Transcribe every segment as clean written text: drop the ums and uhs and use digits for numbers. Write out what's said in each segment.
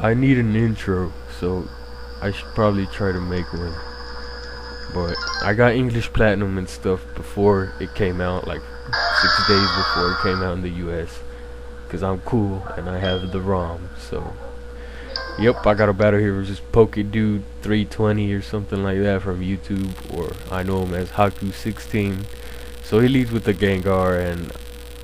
I need an intro, so I should probably try to make one. But I got English Platinum and stuff before it came out, like 6 days before it came out in the US. Because I'm cool and I have the ROM, so. Yep, I got a battle here versus PokeDude320 or something like that from YouTube, or I know him as Haku16. So he leads with the Gengar, and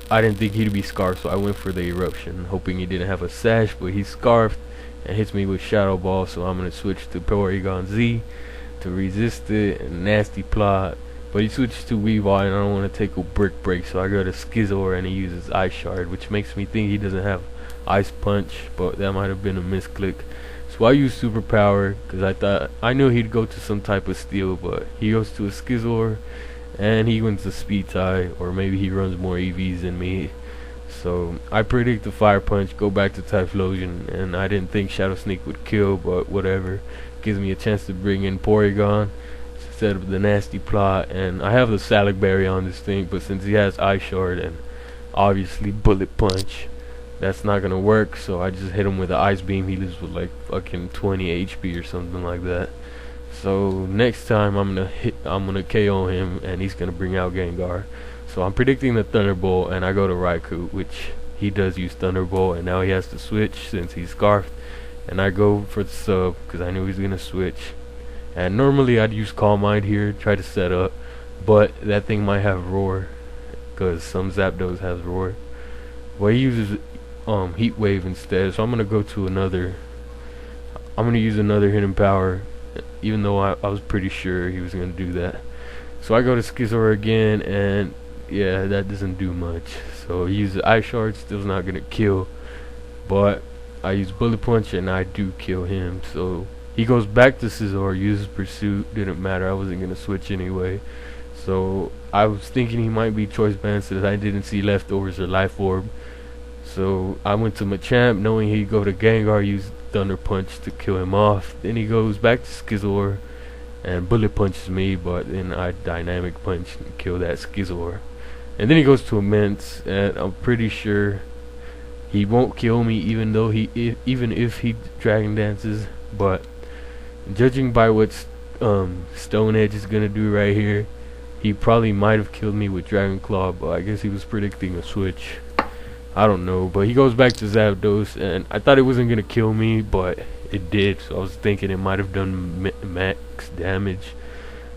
I didn't think he'd be scarfed, so I went for the eruption, hoping he didn't have a sash, but he's scarfed and hits me with Shadow Ball, so I'm gonna switch to Porygon Z to resist it, and nasty plot. But he switches to Weavile, and I don't want to take a brick break, so I go to Skizor and he uses Ice Shard, which makes me think he doesn't have Ice Punch, but that might have been a misclick. So I use Superpower because I knew he'd go to some type of steel, but he goes to a Skizor and he wins the speed tie, or maybe he runs more EVs than me. So I predict the Fire Punch, go back to Typhlosion, and I didn't think Shadow Sneak would kill, but whatever. Gives me a chance to bring in Porygon instead of the nasty plot, and I have the Salad Berry on this thing, but since he has Ice Shard and obviously Bullet Punch, that's not gonna work, so I just hit him with the Ice Beam. He lives with like fucking 20 HP or something like that. So next time I'm gonna KO him, and he's gonna bring out Gengar. So I'm predicting the Thunderbolt, and I go to Raikou, which he does use Thunderbolt, and now he has to switch since he's scarfed. And I go for the sub because I knew he was gonna switch. And normally I'd use Calm Mind here, try to set up, but that thing might have Roar, because some Zapdos has Roar. Well, he uses Heat Wave instead, so I'm gonna use another Hidden Power, even though I was pretty sure he was gonna do that. So I go to Skizor again, and yeah, that doesn't do much. So he uses Ice Shard, still's not gonna kill, but I use Bullet Punch and I do kill him. So he goes back to Scizor, uses Pursuit, didn't matter, I wasn't gonna switch anyway. So I was thinking he might be Choice Band since I didn't see Leftovers or Life Orb. So I went to Machamp knowing he'd go to Gengar, use Thunder Punch to kill him off. Then he goes back to Skizor and Bullet Punches me, but then I Dynamic Punch and kill that Skizor. And then he goes to Immense, and I'm pretty sure he won't kill me even if he Dragon Dances. But judging by what Stone Edge is gonna do right here, he probably might have killed me with Dragon Claw, but I guess he was predicting a switch. I don't know, but he goes back to Zapdos, and I thought it wasn't gonna kill me, but it did. So I was thinking it might have done max damage.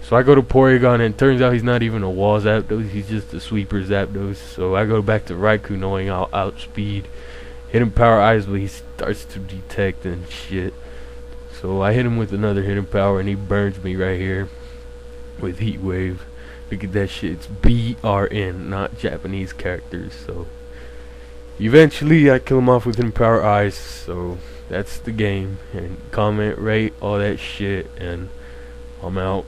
So I go to Porygon, and it turns out he's not even a wall Zapdos, he's just a sweeper Zapdos. So I go back to Raikou knowing I'll outspeed. Hidden Power Eyes, but he starts to detect and shit. So I hit him with another Hidden Power, and he burns me right here with Heat Wave. Look at that shit, it's BRN, not Japanese characters. So eventually I kill him off with Hidden Power Eyes. So that's the game. And comment, rate, all that shit, and I'm out.